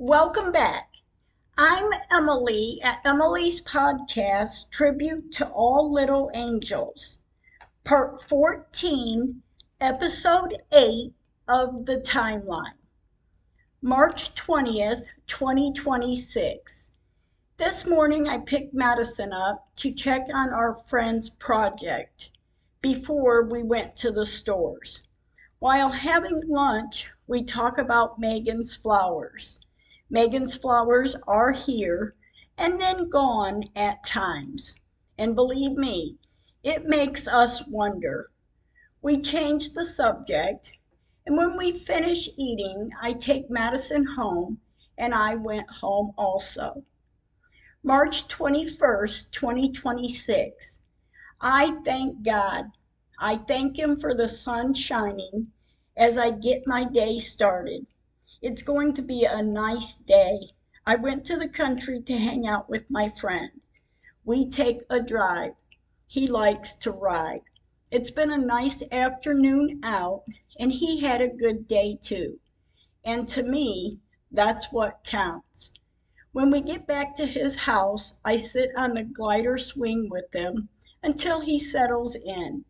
Welcome back. I'm Emily at Emily's podcast, Tribute to All Little Angels, Part 14, Episode 8 of the Timeline, March 20th, 2026. This morning I picked Madison up to check on our friend's project before we went to the stores. While having lunch, we talk about Megan's flowers. Megan's flowers are here and then gone at times. And believe me, it makes us wonder. We changed the subject, and when we finish eating, I take Madison home, and I went home also. March 21st, 2026. I thank God. I thank Him for the sun shining as I get my day started. It's going to be a nice day. I went to the country to hang out with my friend. We take a drive. He likes to ride. It's been a nice afternoon out, and he had a good day too. And to me, that's what counts. When we get back to his house, I sit on the glider swing with him until he settles in.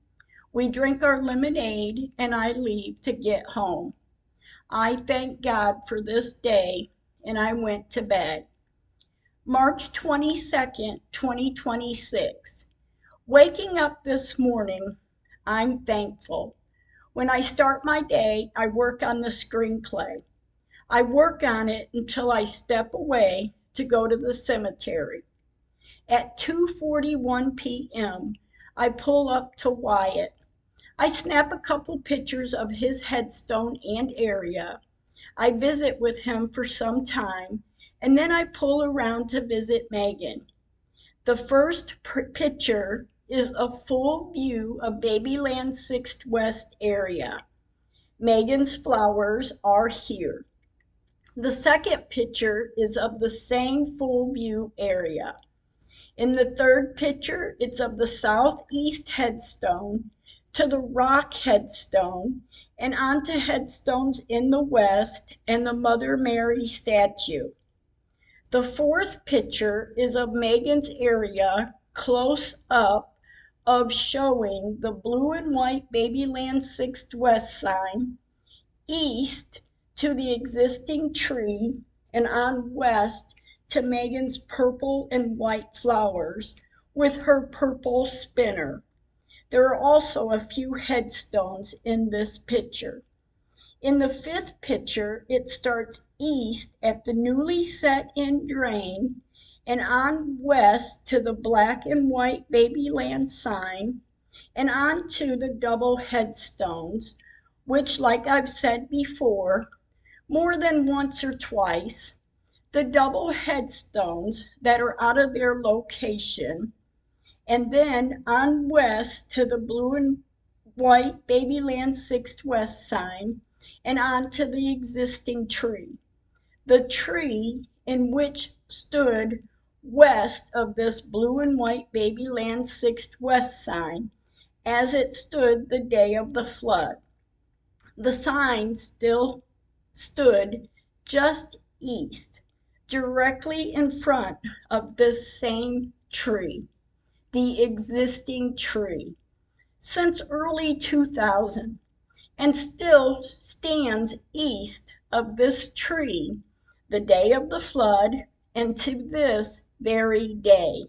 We drink our lemonade, and I leave to get home. I thank God for this day, and I went to bed. March 22nd, 2026. Waking up this morning, I'm thankful. When I start my day, I work on the screenplay. I work on it until I step away to go to the cemetery. At 2:41 p.m., I pull up to Wyatt. I snap a couple pictures of his headstone and area. I visit with him for some time, and then I pull around to visit Megan. The first picture is a full view of Babyland 6th West area. Megan's flowers are here. The second picture is of the same full view area. In the third picture, it's of the southeast headstone to the rock headstone and onto headstones in the west and the Mother Mary statue. The fourth picture is of Megan's area close up of showing the blue and white Babyland 6th West sign east to the existing tree and on west to Megan's purple and white flowers with her purple spinner. There are also a few headstones in this picture. In the fifth picture, it starts east at the newly set in drain and on west to the black and white Babyland sign and on to the double headstones, which, like I've said before, more than once or twice, the double headstones that are out of their location, and then on west to the blue and white Babyland 6th West sign and on to the existing tree. The tree in which stood west of this blue and white Babyland 6th West sign as it stood the day of the flood. The sign still stood just east, directly in front of this same tree, the existing tree, since early 2000, and still stands east of this tree the day of the flood and to this very day.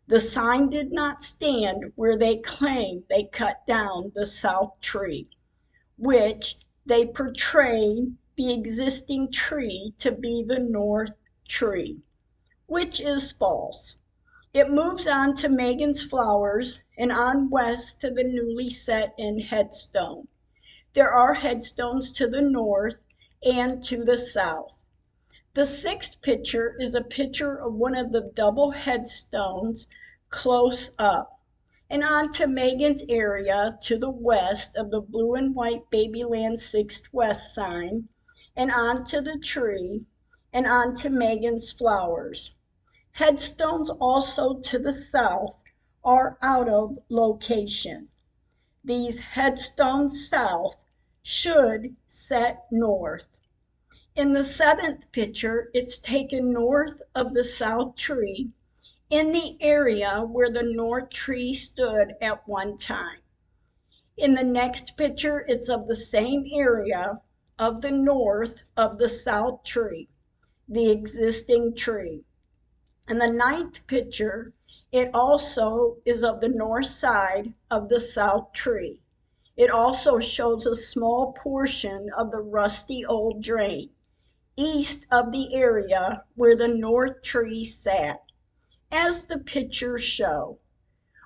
The sign did not stand where they claim they cut down the south tree, which they portray the existing tree to be the north tree, which is false. It moves on to Megan's flowers and on west to the newly set in headstone. There are headstones to the north and to the south. The sixth picture is a picture of one of the double headstones close up and on to Megan's area to the west of the blue and white Babyland 6th West sign and on to the tree and on to Megan's flowers. Headstones also to the south are out of location. These headstones south should set north. In the seventh picture, it's taken north of the south tree in the area where the north tree stood at one time. In the next picture, it's of the same area of the north of the south tree, the existing tree. In the ninth picture, it also is of the north side of the south tree. It also shows a small portion of the rusty old drain east of the area where the north tree sat, as the pictures show.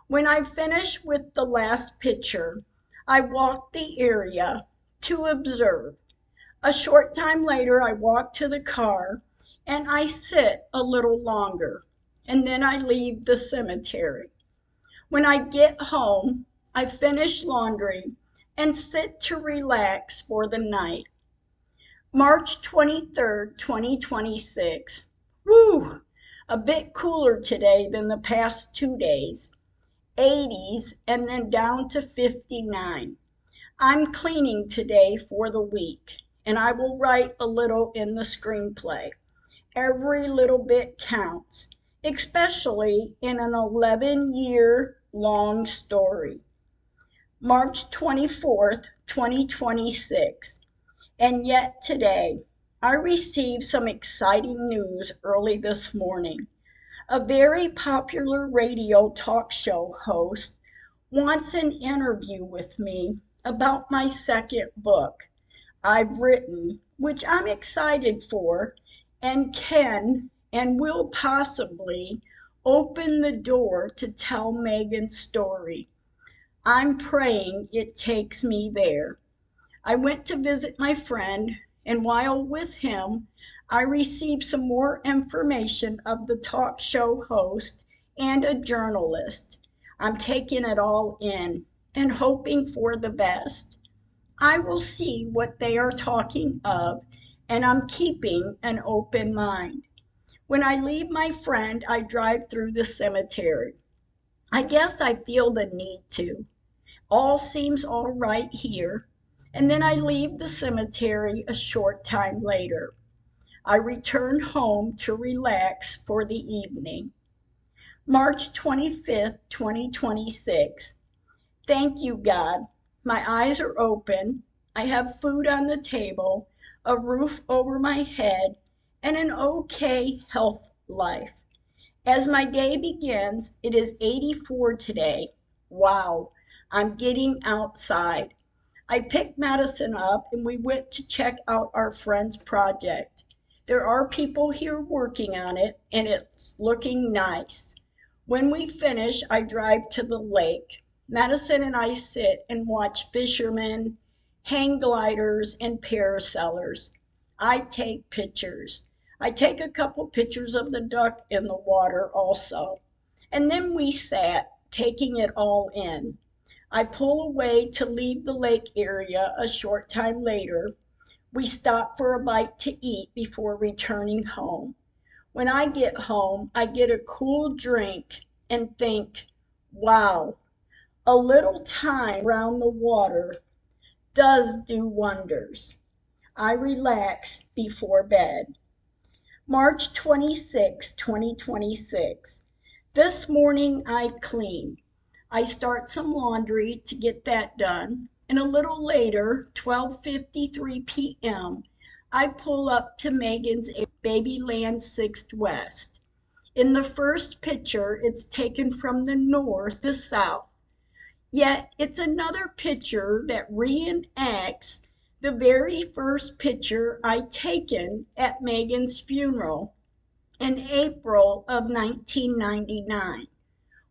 When I finished with the last picture, I walked the area to observe. A short time later, I walk to the car and I sit a little longer, and then I leave the cemetery. When I get home, I finish laundry and sit to relax for the night. March 23rd, 2026. Woo! A bit cooler today than the past 2 days. 80s and then down to 59. I'm cleaning today for the week, and I will write a little in the screenplay. Every little bit counts, especially in an 11-year-long story. March 24th, 2026. And yet today, I received some exciting news early this morning. A very popular radio talk show host wants an interview with me about my second book I've written, which I'm excited for, and can and will possibly open the door to tell Megan's story. I'm praying it takes me there. I went to visit my friend, and while with him, I received some more information of the talk show host and a journalist. I'm taking it all in and hoping for the best. I will see what they are talking of, and I'm keeping an open mind. When I leave my friend, I drive through the cemetery. I guess I feel the need to. All seems all right here. And then I leave the cemetery a short time later. I return home to relax for the evening. March 25th, 2026. Thank you, God. My eyes are open. I have food on the table, a roof over my head, and an okay health life. As my day begins, it is 84 today. Wow, I'm getting outside. I picked Madison up and we went to check out our friend's project. There are people here working on it and it's looking nice. When we finish, I drive to the lake. Madison and I sit and watch fishermen, hang gliders, and parasailers. I take pictures. I take a couple pictures of the duck in the water also. And then we sat, taking it all in. I pull away to leave the lake area a short time later. We stop for a bite to eat before returning home. When I get home, I get a cool drink and think, wow, a little time around the water does do wonders. I relax before bed. March 26, 2026. This morning I clean. I start some laundry to get that done, and a little later, 12:53 p.m., I pull up to Megan's Babyland 6th West. In the first picture, it's taken from the north to south. Yet it's another picture that reenacts the very first picture I taken at Megan's funeral in April of 1999.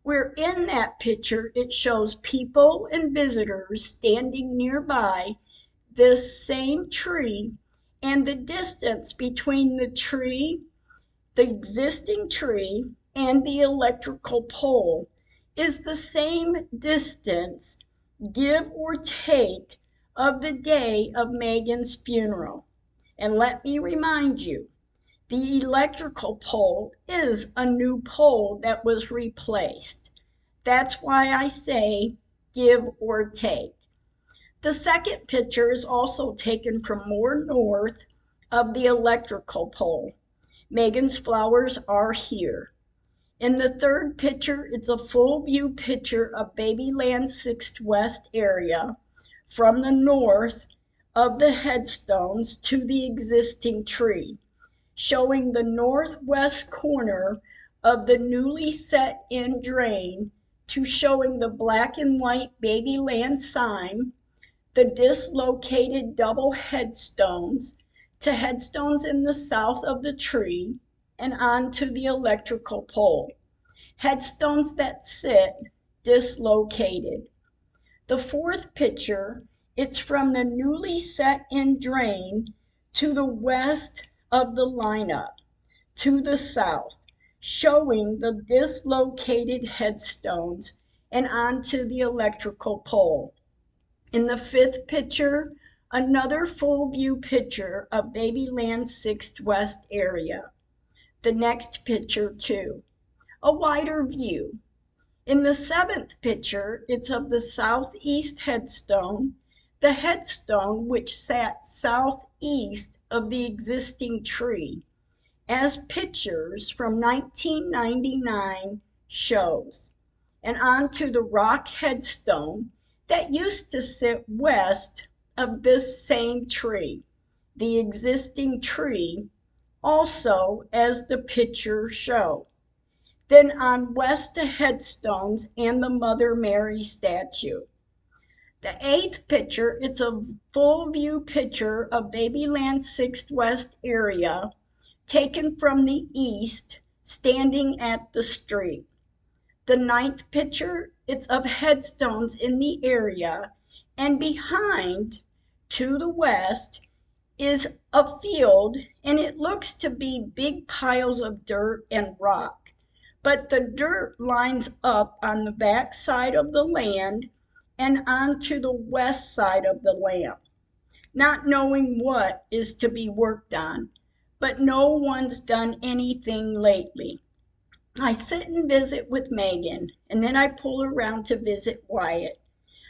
Where in that picture it shows people and visitors standing nearby this same tree, and the distance between the tree, the existing tree, and the electrical pole is the same distance, give or take, of the day of Megan's funeral. And let me remind you, the electrical pole is a new pole that was replaced. That's why I say give or take. The second picture is also taken from more north of the electrical pole. Megan's flowers are here. In the third picture, it's a full view picture of Babyland 6th West area from the north of the headstones to the existing tree, showing the northwest corner of the newly set in drain to showing the black and white Babyland sign, the dislocated double headstones, to headstones in the south of the tree, and onto the electrical pole. Headstones that sit dislocated. The fourth picture, it's from the newly set in drain to the west of the lineup, to the south, showing the dislocated headstones and onto the electrical pole. In the fifth picture, another full view picture of Babyland 6th West area. The next picture too, a wider view. In the seventh picture, it's of the southeast headstone, the headstone which sat southeast of the existing tree, as pictures from 1999 shows, and onto the rock headstone that used to sit west of this same tree, the existing tree, also as the pictures show. Then on west to headstones and the Mother Mary statue. The eighth picture, it's a full view picture of Babyland 6th West area, taken from the east, standing at the street. The ninth picture, it's of headstones in the area, and behind, to the west, is a field, and it looks to be big piles of dirt and rock. But the dirt lines up on the back side of the land and onto the west side of the land, not knowing what is to be worked on, but no one's done anything lately. I sit and visit with Megan, and then I pull around to visit Wyatt.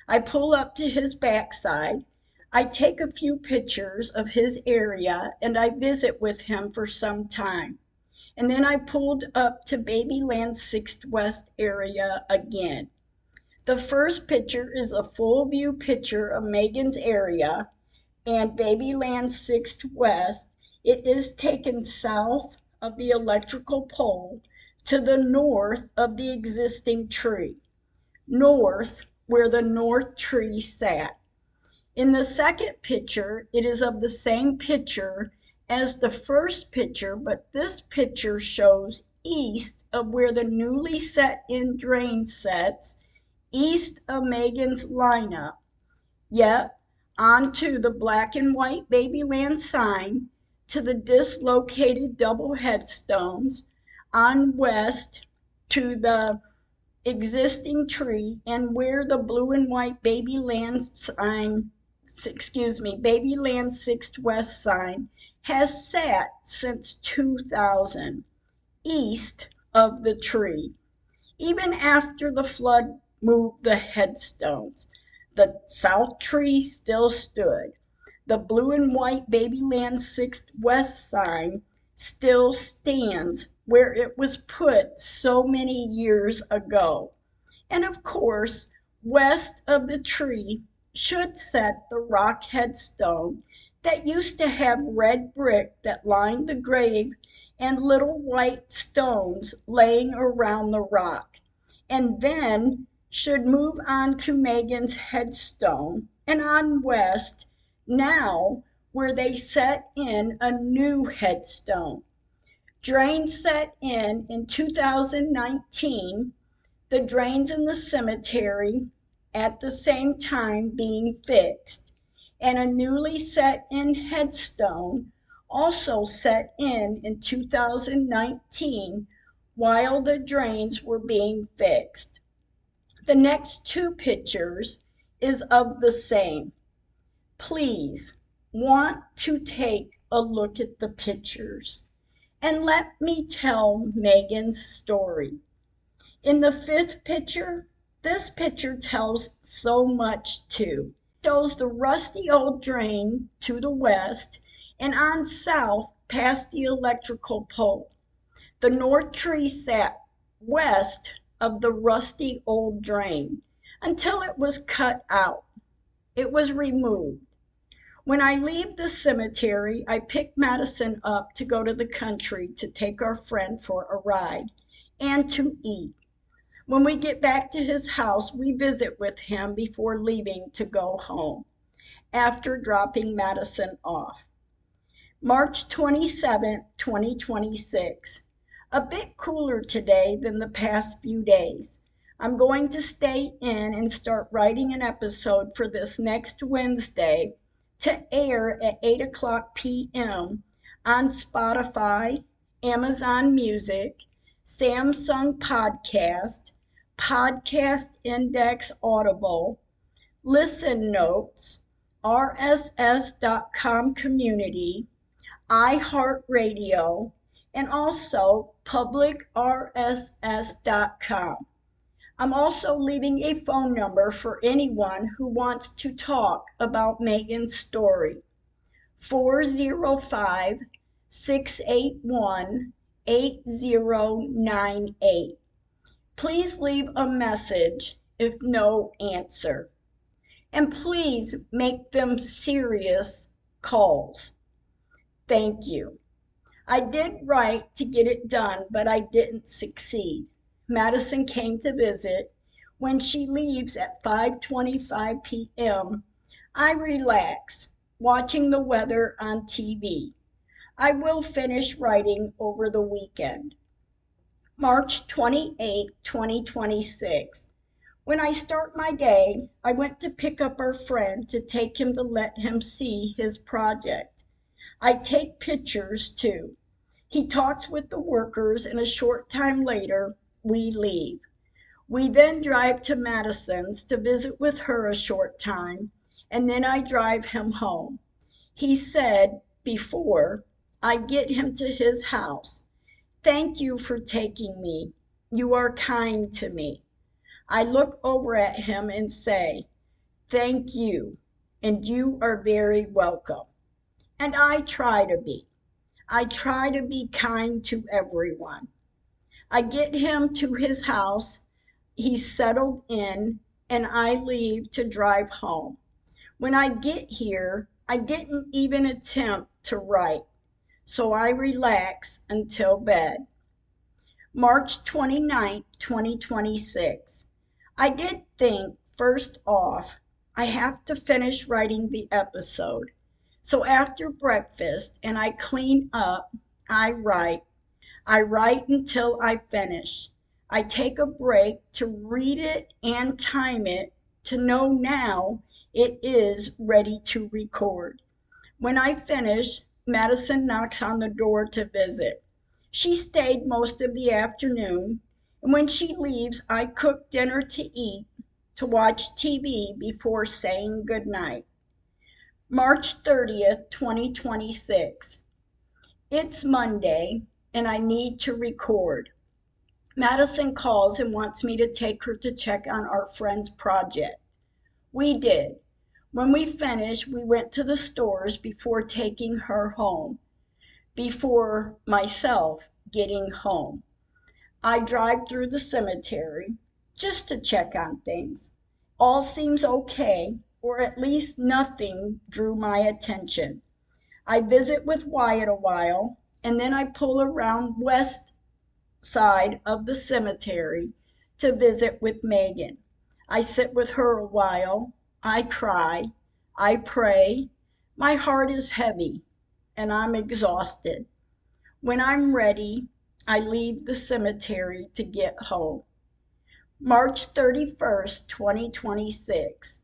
I pull up to his backside. I take a few pictures of his area, and I visit with him for some time. And then I pulled up to Babyland 6th West area again. The first picture is a full view picture of Megan's area and Babyland 6th West. It is taken south of the electrical pole to the north of the existing tree, north where the north tree sat. In the second picture, it is of the same picture as the first picture, but this picture shows east of where the newly set in drain sets, east of Megan's lineup. Yep, onto the black and white Babyland sign, to the dislocated double headstones, on west to the existing tree, and where the blue and white Babyland sign, Babyland 6th West sign has sat since 2000, east of the tree. Even after the flood moved the headstones, the south tree still stood. The blue and white Babyland 6th West sign still stands where it was put so many years ago. And of course, west of the tree should set the rock headstone that used to have red brick that lined the grave and little white stones laying around the rock. And then should move on to Megan's headstone and on west, now where they set in a new headstone. Drain set in 2019, the drains in the cemetery at the same time being fixed, and a newly set in headstone also set in 2019 while the drains were being fixed. The next two pictures is of the same. Please want to take a look at the pictures and let me tell Megan's story. In the fifth picture, this picture tells so much too. It shows the rusty old drain to the west and on south past the electrical pole. The north tree sat west of the rusty old drain until it was cut out. It was removed. When I leave the cemetery, I pick Madison up to go to the country to take our friend for a ride and to eat. When we get back to his house, we visit with him before leaving to go home, after dropping Madison off. March 27, 2026. A bit cooler today than the past few days. I'm going to stay in and start writing an episode for this next Wednesday to air at 8 p.m. on Spotify, Amazon Music, Samsung Podcast, Podcast Index Audible, Listen Notes, RSS.com Community, iHeartRadio, and also publicrss.com. I'm also leaving a phone number for anyone who wants to talk about Megan's story. 405-681-8098. Please leave a message if no answer. And please make them serious calls. Thank you. I did write to get it done, but I didn't succeed. Madison came to visit. When she leaves at 5:25 p.m., I relax, watching the weather on TV. I will finish writing over the weekend. March 28, 2026. When I start my day, I went to pick up our friend to take him to let him see his project. I take pictures too. He talks with the workers, and a short time later, we leave. We then drive to Madison's to visit with her a short time, and then I drive him home. He said before I get him to his house, "Thank you for taking me. You are kind to me." I look over at him and say, "Thank you, and you are very welcome." And I try to be. I try to be kind to everyone. I get him to his house, he's settled in, and I leave to drive home. When I get here, I didn't even attempt to write, so I relax until bed. March 29, 2026. I did think, first off, I have to finish writing the episode. So after breakfast and I clean up, I write. I write until I finish. I take a break to read it and time it to know now it is ready to record. When I finish, Madison knocks on the door to visit. She stayed most of the afternoon, and when she leaves, I cook dinner to eat, to watch TV before saying goodnight. March 30th, 2026. It's Monday, and I need to record. Madison calls and wants me to take her to check on our friend's project. We did. When we finished, we went to the stores before taking her home, before myself getting home. I drive through the cemetery just to check on things. All seems okay, or at least nothing drew my attention. I visit with Wyatt a while, and then I pull around west side of the cemetery to visit with Megan. I sit with her a while. I cry. I pray. My heart is heavy, and I'm exhausted. When I'm ready, I leave the cemetery to get home. March 31st, 2026.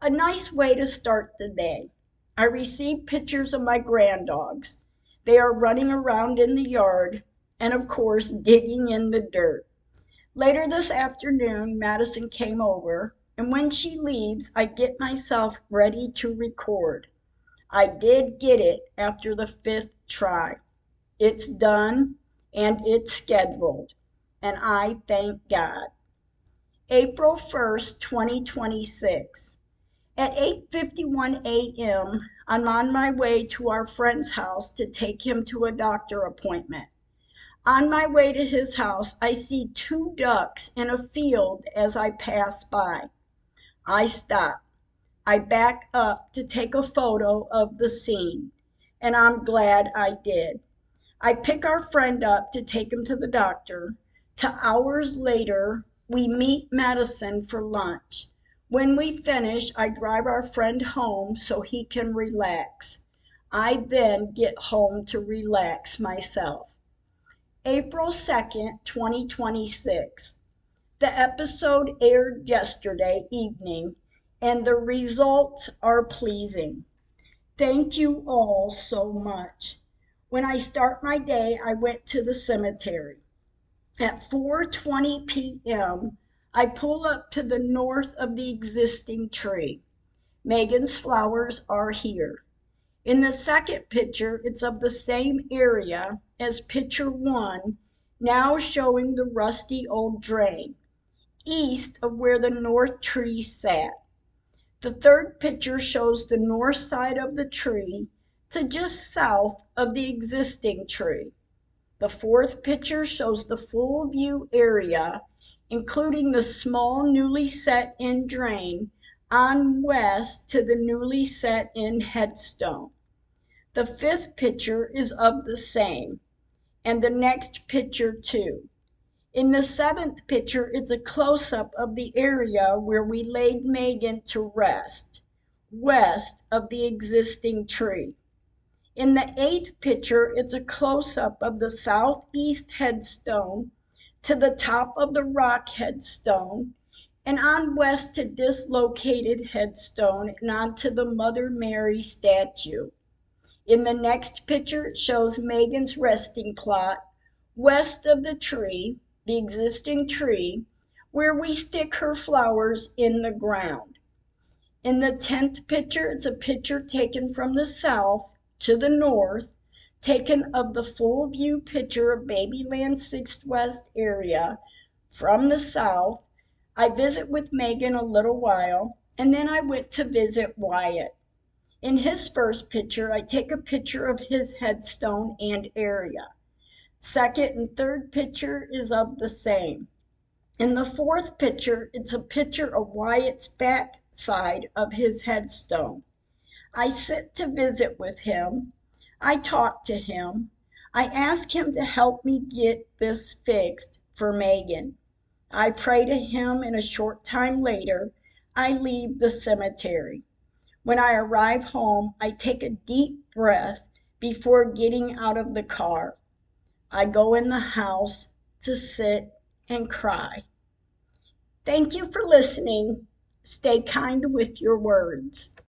A nice way to start the day. I received pictures of my granddogs. They are running around in the yard and, of course, digging in the dirt. Later this afternoon, Madison came over, and when she leaves, I get myself ready to record. I did get it after the 5th try. It's done, and it's scheduled, and I thank God. April 1st, 2026. At 8:51 a.m., I'm on my way to our friend's house to take him to a doctor appointment. On my way to his house, I see 2 ducks in a field as I pass by. I stop. I back up to take a photo of the scene, and I'm glad I did. I pick our friend up to take him to the doctor. Hours later, we meet Madison for lunch. When we finish, I drive our friend home so he can relax. I then get home to relax myself. April 2nd, 2026. The episode aired yesterday evening, and the results are pleasing. Thank you all so much. When I start my day, I went to the cemetery. At 4:20 p.m., I pull up to the north of the existing tree. Megan's flowers are here. In the second picture, it's of the same area as picture 1, now showing the rusty old drain, east of where the north tree sat. The third picture shows the north side of the tree to just south of the existing tree. The fourth picture shows the full view area, including the small newly set in drain on west to the newly set in headstone. The fifth picture is of the same, and the next picture too. In the seventh picture, it's a close-up of the area where we laid Megan to rest, west of the existing tree. In the eighth picture, it's a close-up of the southeast headstone to the top of the rock headstone, and on west to dislocated headstone and onto the Mother Mary statue. In the next picture, it shows Megan's resting plot west of the tree, the existing tree, where we stick her flowers in the ground. In the 10th picture, it's a picture taken from the south to the north, taken of the full view picture of Babyland 6th West area from the south. I visit with Megan a little while, and then I went to visit Wyatt. In his first picture, I take a picture of his headstone and area. Second and third picture is of the same. In the fourth picture, it's a picture of Wyatt's back side of his headstone. I sit to visit with him. I talk to him. I ask him to help me get this fixed for Megan. I pray to him, and a short time later, I leave the cemetery. When I arrive home, I take a deep breath before getting out of the car. I go in the house to sit and cry. Thank you for listening. Stay kind with your words.